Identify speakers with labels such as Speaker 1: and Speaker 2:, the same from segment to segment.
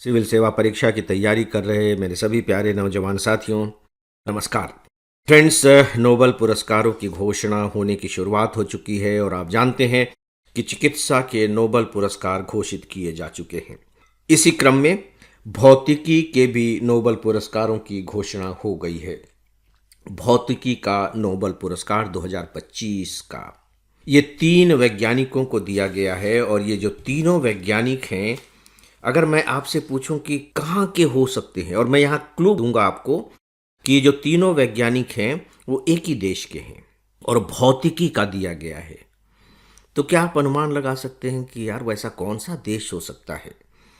Speaker 1: Civil सेवा परीक्षा की तैयारी कर रहे मेरे सभी प्यारे नौजवान साथियों, नमस्कार। फ्रेंड्स, नोबेल पुरस्कारों की घोषणा होने की शुरुआत हो चुकी है और आप जानते हैं कि चिकित्सा के नोबेल पुरस्कार घोषित किए जा चुके हैं। इसी क्रम में भौतिकी के भी नोबेल पुरस्कारों की घोषणा हो गई है। भौतिकी का नोबेल पुरस्कार 2025 का ये 3 वैज्ञानिकों को दिया गया है और ये जो तीनों वैज्ञानिक हैं, अगर मैं आपसे पूछूं कि कहाँ के हो सकते हैं, और मैं यहाँ क्लू दूंगा आपको कि ये जो तीनों वैज्ञानिक हैं वो एक ही देश के हैं और भौतिकी का दिया गया है, तो क्या आप अनुमान लगा सकते हैं कि यार वैसा कौन सा देश हो सकता है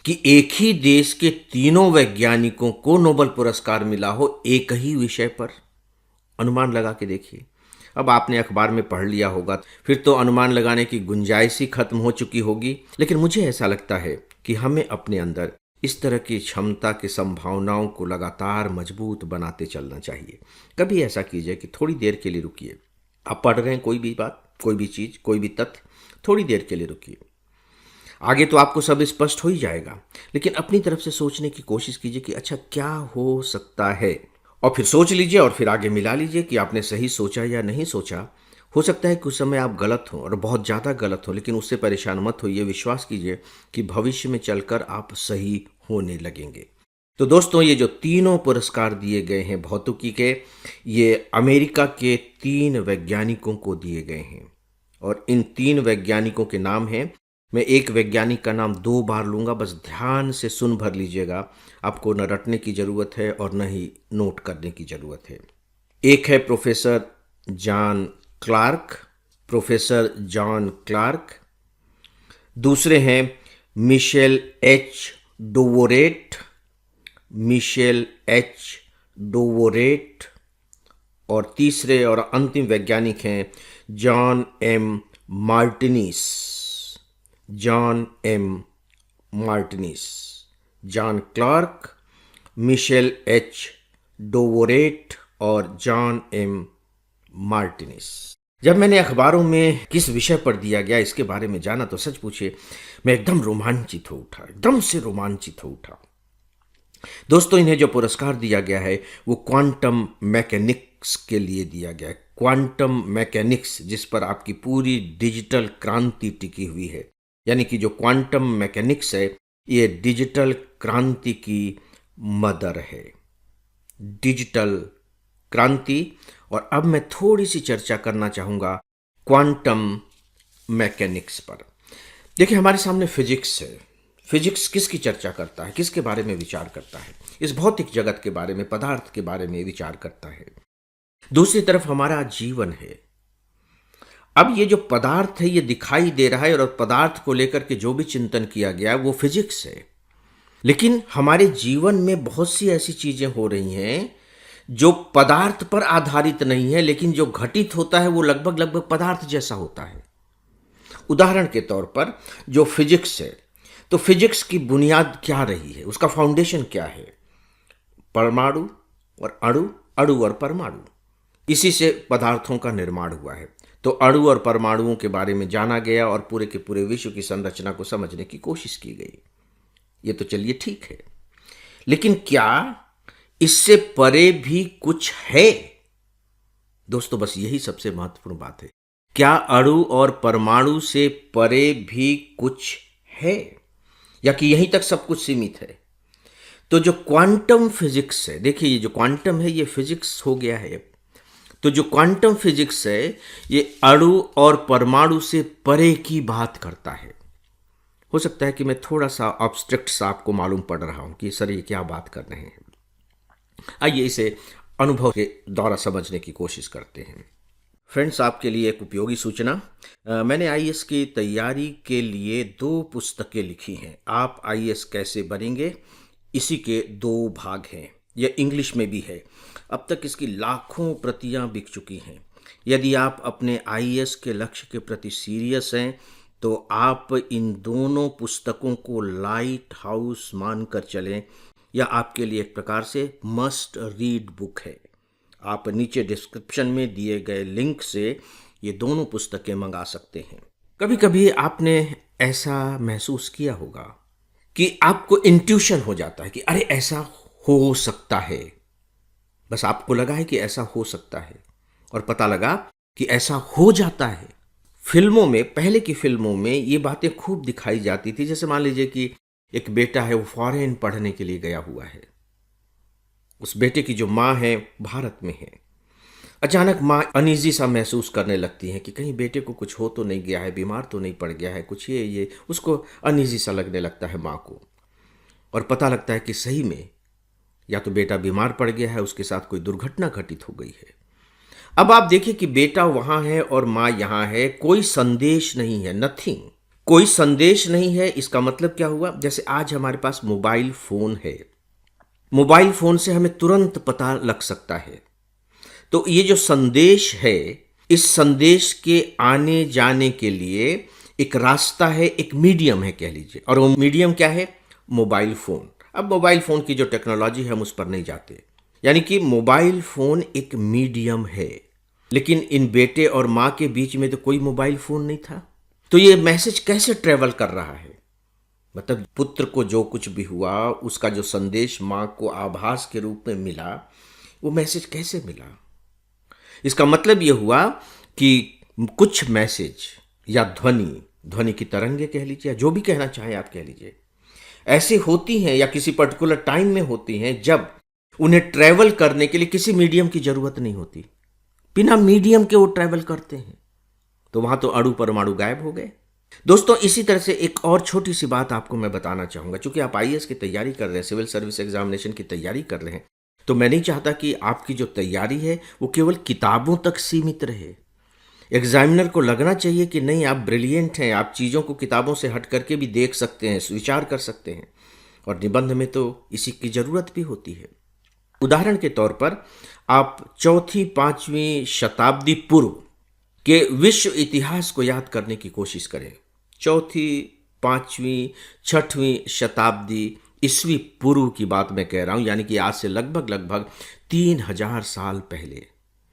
Speaker 1: कि एक ही देश के तीनों वैज्ञानिकों को नोबेल पुरस्कार मिला हो एक ही विषय पर? अनुमान लगा के देखिए। अब आपने अखबार में पढ़ लिया होगा, फिर तो अनुमान लगाने की गुंजाइश ही खत्म हो चुकी होगी। लेकिन मुझे ऐसा लगता है कि हमें अपने अंदर इस तरह की क्षमता की संभावनाओं को लगातार मजबूत बनाते चलना चाहिए। कभी ऐसा कीजिए कि थोड़ी देर के लिए रुकिए। आप पढ़ रहे हैं कोई भी बात, कोई भी चीज़, कोई भी तथ्य, थोड़ी देर के लिए रुकिए। आगे तो आपको सब स्पष्ट हो ही जाएगा, लेकिन अपनी तरफ से सोचने की कोशिश कीजिए कि अच्छा क्या हो सकता है, और फिर सोच लीजिए और फिर आगे मिला लीजिए कि आपने सही सोचा या नहीं सोचा। हो सकता है कि उस समय आप गलत हों और बहुत ज़्यादा गलत हो, लेकिन उससे परेशान मत होइए। विश्वास कीजिए कि भविष्य में चलकर आप सही होने लगेंगे। तो दोस्तों, ये जो तीनों पुरस्कार दिए गए हैं भौतिकी के, ये अमेरिका के 3 वैज्ञानिकों को दिए गए हैं और इन 3 वैज्ञानिकों के नाम हैं। मैं एक वैज्ञानिक का नाम 2 बार लूँगा, बस ध्यान से सुन भर लीजिएगा। आपको न रटने की ज़रूरत है और न ही नोट करने की ज़रूरत है। एक है professor John Clarke, professor John Clarke. दूसरे हैं Michel H Devoret, Michel H Devoret. और तीसरे और अंतिम वैज्ञानिक हैं John M Martinis, John M Martinis. John Clarke, Michel H Devoret और जॉन एम मार्टिनिस। जब मैंने अखबारों में किस विषय पर दिया गया इसके बारे में जाना तो सच पूछिए मैं एकदम रोमांचित हो उठा, एकदम से रोमांचित हो उठा। दोस्तों, इन्हें जो पुरस्कार दिया गया है वो क्वांटम मैकेनिक्स के लिए दिया गया है। क्वांटम मैकेनिक्स, जिस पर आपकी पूरी डिजिटल क्रांति टिकी हुई है। यानी कि जो क्वांटम मैकेनिक्स है ये डिजिटल क्रांति की मदर है, डिजिटल क्रांति। और अब मैं थोड़ी सी चर्चा करना चाहूँगा क्वांटम मैकेनिक्स पर। देखिए, हमारे सामने फिजिक्स है। फिजिक्स किसकी चर्चा करता है, किसके बारे में विचार करता है? इस भौतिक जगत के बारे में, पदार्थ के बारे में विचार करता है। दूसरी तरफ हमारा जीवन है। अब ये जो पदार्थ है ये दिखाई दे रहा है और पदार्थ को लेकर के जो भी चिंतन किया गया है वो फिजिक्स है। लेकिन हमारे जीवन में बहुत सी ऐसी चीजें हो रही हैं जो पदार्थ पर आधारित नहीं है, लेकिन जो घटित होता है वो लगभग लगभग पदार्थ जैसा होता है। उदाहरण के तौर पर जो फिजिक्स है, तो फिजिक्स की बुनियाद क्या रही है, उसका फाउंडेशन क्या है? परमाणु और अणु, अणु और परमाणु, इसी से पदार्थों का निर्माण हुआ है। तो अणु और परमाणुओं के बारे में जाना गया और पूरे के पूरे विश्व की संरचना को समझने की कोशिश की गई। ये तो चलिए ठीक है, लेकिन क्या इससे परे भी कुछ है? दोस्तों, बस यही सबसे महत्वपूर्ण बात है। क्या अणु और परमाणु से परे भी कुछ है, या कि यहीं तक सब कुछ सीमित है? तो जो क्वांटम फिजिक्स है, देखिए ये जो क्वांटम है ये फिजिक्स हो गया है। तो जो क्वांटम फिजिक्स है ये अणु और परमाणु से परे की बात करता है। हो सकता है कि मैं थोड़ा सा ऑब्स्ट्रैक्ट सा आपको मालूम पड़ रहा हूं कि सर ये क्या बात कर रहे हैं। आइए इसे अनुभव के द्वारा समझने की कोशिश करते हैं। फ्रेंड्स, आपके लिए एक उपयोगी सूचना। मैंने आईएएस की तैयारी के लिए 2 पुस्तकें लिखी हैं। आप आईएएस कैसे बनेंगे, इसी के 2 भाग हैं। यह इंग्लिश में भी है। अब तक इसकी लाखों प्रतियां बिक चुकी हैं। यदि आप अपने आईएएस के लक्ष्य के प्रति सीरियस हैं तो आप इन दोनों पुस्तकों को लाइट हाउस मानकर चलें। यह आपके लिए एक प्रकार से मस्ट रीड बुक है। आप नीचे डिस्क्रिप्शन में दिए गए लिंक से ये दोनों पुस्तकें मंगा सकते हैं। कभी कभी आपने ऐसा महसूस किया होगा कि आपको इंट्यूशन हो जाता है कि अरे ऐसा हो सकता है। बस आपको लगा है कि ऐसा हो सकता है और पता लगा कि ऐसा हो जाता है। फिल्मों में, पहले की फिल्मों में ये बातें खूब दिखाई जाती थी। जैसे मान लीजिए कि एक बेटा है, वो फॉरेन पढ़ने के लिए गया हुआ है। उस बेटे की जो माँ है भारत में है। अचानक माँ अनईजी सा महसूस करने लगती है कि कहीं बेटे को कुछ हो तो नहीं गया है, बीमार तो नहीं पड़ गया है, कुछ ये उसको अनईजी सा लगने लगता है माँ को। और पता लगता है कि सही में या तो बेटा बीमार पड़ गया है, उसके साथ कोई दुर्घटना घटित हो गई है। अब आप देखिए कि बेटा वहां है और माँ यहां है, कोई संदेश नहीं है, नथिंग, कोई संदेश नहीं है। इसका मतलब क्या हुआ? जैसे आज हमारे पास मोबाइल फोन है, मोबाइल फोन से हमें तुरंत पता लग सकता है। तो ये जो संदेश है, इस संदेश के आने जाने के लिए एक रास्ता है, एक मीडियम है कह लीजिए। और वो मीडियम क्या है? Mobile phone. अब मोबाइल फोन की जो टेक्नोलॉजी है हम उस पर नहीं जाते, यानी कि मोबाइल फोन एक मीडियम है। लेकिन इन बेटे और माँ के बीच में तो कोई मोबाइल फोन नहीं था। तो ये मैसेज कैसे ट्रेवल कर रहा है? मतलब पुत्र को जो कुछ भी हुआ, उसका जो संदेश माँ को आभास के रूप में मिला, वो मैसेज कैसे मिला? इसका मतलब यह हुआ कि कुछ मैसेज या ध्वनि, ध्वनि की तरंगे कह लीजिए, या जो भी कहना चाहे आप कह लीजिए, ऐसी होती हैं या किसी पर्टिकुलर टाइम में होती हैं जब उन्हें ट्रैवल करने के लिए किसी मीडियम की जरूरत नहीं होती। बिना मीडियम के वो ट्रैवल करते हैं। तो वहां तो अणु परमाणु गायब हो गए। दोस्तों, इसी तरह से एक और छोटी सी बात आपको मैं बताना चाहूंगा। चूंकि आप आईएएस की तैयारी कर रहे हैं, सिविल सर्विस एग्जामिनेशन की तैयारी कर रहे हैं, तो मैं नहीं चाहता कि आपकी जो तैयारी है वो केवल किताबों तक सीमित रहे। एग्जामिनर को लगना चाहिए कि नहीं, आप ब्रिलियंट हैं, आप चीज़ों को किताबों से हट करके भी देख सकते हैं, विचार कर सकते हैं। और निबंध में तो इसी की ज़रूरत भी होती है। उदाहरण के तौर पर आप चौथी पांचवीं शताब्दी पूर्व के विश्व इतिहास को याद करने की कोशिश करें। चौथी, पांचवीं, छठवीं शताब्दी ईस्वी पूर्व की बात मैं कह रहा हूं, यानी कि आज से लगभग लगभग 3000 साल पहले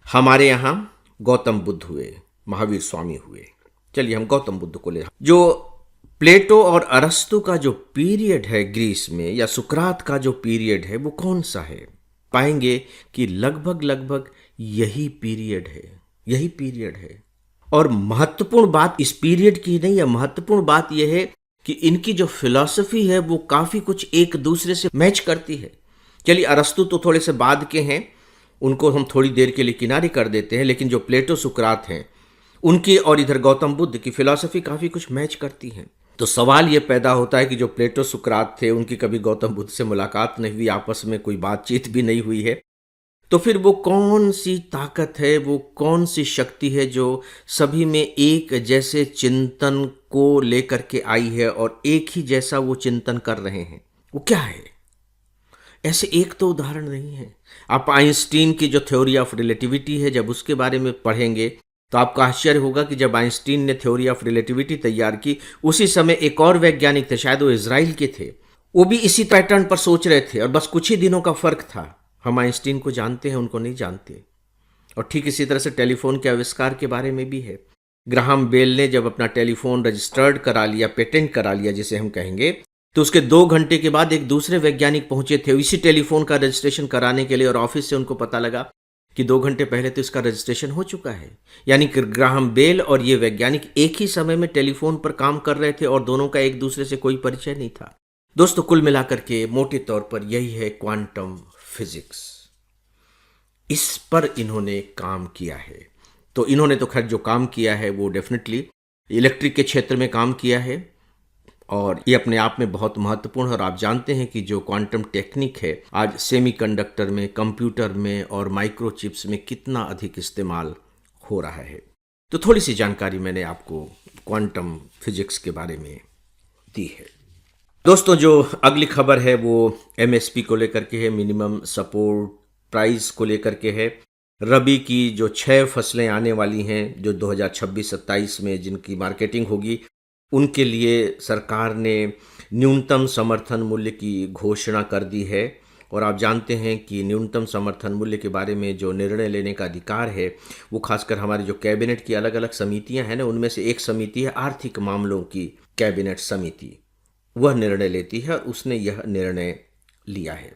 Speaker 1: हमारे यहां गौतम बुद्ध हुए, महावीर स्वामी हुए। चलिए हम गौतम बुद्ध को ले। जो प्लेटो और अरस्तु का जो पीरियड है ग्रीस में, या सुकरात का जो पीरियड है, वो कौन सा है? पाएंगे कि लगभग लगभग यही पीरियड है, यही पीरियड है। और महत्वपूर्ण बात इस पीरियड की नहीं है, महत्वपूर्ण बात यह है कि इनकी जो फिलॉसफी है वो काफी कुछ एक दूसरे से मैच करती है। चलिए, अरस्तु तो थोड़े से बाद के हैं, उनको हम थोड़ी देर के लिए किनारे कर देते हैं, लेकिन जो प्लेटो सुकरात हैं उनकी और इधर गौतम बुद्ध की फिलॉसफी काफी कुछ मैच करती है। तो सवाल यह पैदा होता है कि जो प्लेटो सुकरात थे उनकी कभी गौतम बुद्ध से मुलाकात नहीं हुई, आपस में कोई बातचीत भी नहीं हुई है, तो फिर वो कौन सी ताकत है, वो कौन सी शक्ति है जो सभी में एक जैसे चिंतन को लेकर के आई है और एक ही जैसा वो चिंतन कर रहे हैं? वो क्या है? ऐसे एक तो उदाहरण नहीं है। आप आइंस्टीन की जो थ्योरी ऑफ रिलेटिविटी है, जब उसके बारे में पढ़ेंगे तो आपको आश्चर्य होगा कि जब आइंस्टीन ने थ्योरी ऑफ रिलेटिविटी तैयार की, उसी समय एक और वैज्ञानिक थे, शायद वो इजराइल के थे, वो भी इसी पैटर्न पर सोच रहे थे। और बस कुछ ही दिनों का फर्क था। हम आइंस्टीन को जानते हैं, उनको नहीं जानते। और ठीक इसी तरह से टेलीफोन के आविष्कार के बारे में भी है। ग्राहम बेल ने जब अपना टेलीफोन रजिस्टर्ड करा लिया, पेटेंट करा लिया जिसे हम कहेंगे, तो उसके 2 घंटे के बाद एक दूसरे वैज्ञानिक पहुंचे थे इसी टेलीफोन का रजिस्ट्रेशन कराने के लिए, और ऑफिस से उनको पता लगा कि 2 घंटे पहले तो इसका रजिस्ट्रेशन हो चुका है। यानी कि ग्राहम बेल और ये वैज्ञानिक एक ही समय में टेलीफोन पर काम कर रहे थे और दोनों का एक दूसरे से कोई परिचय नहीं था। दोस्तों, कुल मिलाकर के मोटे तौर पर यही है क्वांटम फिजिक्स। इस पर इन्होंने काम किया है। तो इन्होंने तो खैर जो काम किया है वो डेफिनेटली इलेक्ट्रिक के क्षेत्र में काम किया है, और ये अपने आप में बहुत महत्वपूर्ण है। और आप जानते हैं कि जो क्वांटम टेक्निक है आज सेमीकंडक्टर में, कंप्यूटर में और माइक्रोचिप्स में कितना अधिक इस्तेमाल हो रहा है। तो थोड़ी सी जानकारी मैंने आपको क्वांटम फिजिक्स के बारे में दी है। दोस्तों, जो अगली खबर है वो एमएसपी को लेकर के है, मिनिमम सपोर्ट प्राइस को लेकर के है। रबी की जो 6 फसलें आने वाली हैं, जो 2026-27 में जिनकी मार्केटिंग होगी, उनके लिए सरकार ने न्यूनतम समर्थन मूल्य की घोषणा कर दी है। और आप जानते हैं कि न्यूनतम समर्थन मूल्य के बारे में जो निर्णय लेने का अधिकार है वो खासकर हमारी जो कैबिनेट की अलग अलग समितियां हैं ना, उनमें से एक समिति है आर्थिक मामलों की कैबिनेट समिति। वह निर्णय लेती है, और उसने यह निर्णय लिया है।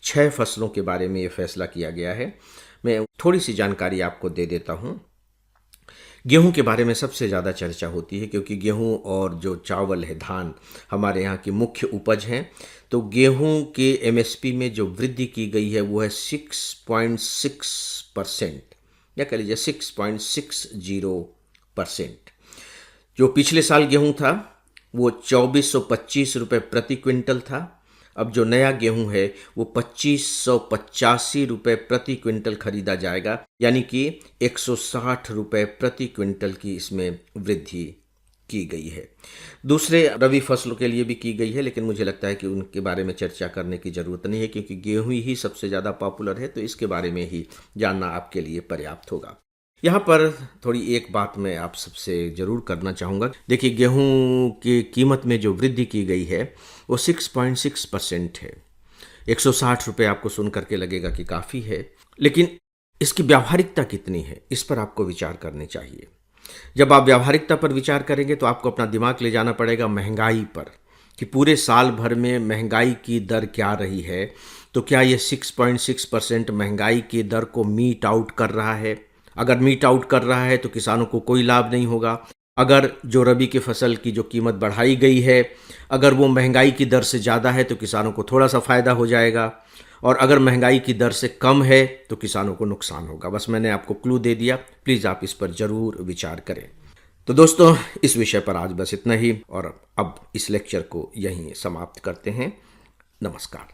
Speaker 1: 6 फसलों के बारे में यह फैसला किया गया है। मैं थोड़ी सी जानकारी आपको दे देता हूँ। गेहूं के बारे में सबसे ज़्यादा चर्चा होती है, क्योंकि गेहूं और जो चावल है, धान, हमारे यहाँ की मुख्य उपज हैं। तो गेहूं के एमएसपी में जो वृद्धि की गई है वो है 6.6%, या कह लीजिए 6.60%। जो पिछले साल गेहूं था वो 2425 रुपये प्रति क्विंटल था। अब जो नया गेहूं है वो 2585 रुपये प्रति क्विंटल खरीदा जाएगा, यानी कि 160 रुपये प्रति क्विंटल की इसमें वृद्धि की गई है। दूसरे रबी फसलों के लिए भी की गई है, लेकिन मुझे लगता है कि उनके बारे में चर्चा करने की ज़रूरत नहीं है, क्योंकि गेहूं ही सबसे ज़्यादा पॉपुलर है, तो इसके बारे में ही जानना आपके लिए पर्याप्त होगा। यहाँ पर थोड़ी एक बात मैं आप सबसे ज़रूर करना चाहूँगा। देखिए, गेहूं की कीमत में जो वृद्धि की गई है वो 6.6% है। 160 रुपये आपको सुन करके लगेगा कि काफ़ी है, लेकिन इसकी व्यावहारिकता कितनी है, इस पर आपको विचार करनी चाहिए। जब आप व्यावहारिकता पर विचार करेंगे तो आपको अपना दिमाग ले जाना पड़ेगा महंगाई पर, कि पूरे साल भर में महंगाई की दर क्या रही है। तो क्या ये 6.6% महंगाई की दर को मीट आउट कर रहा है? अगर मीट आउट कर रहा है तो किसानों को कोई लाभ नहीं होगा। अगर जो रबी की फसल की जो कीमत बढ़ाई गई है, अगर वो महंगाई की दर से ज़्यादा है तो किसानों को थोड़ा सा फ़ायदा हो जाएगा, और अगर महंगाई की दर से कम है तो किसानों को नुकसान होगा। बस मैंने आपको क्लू दे दिया, प्लीज़ आप इस पर ज़रूर विचार करें। तो दोस्तों, इस विषय पर आज बस इतना ही, और अब इस लेक्चर को यहीं समाप्त करते हैं। नमस्कार।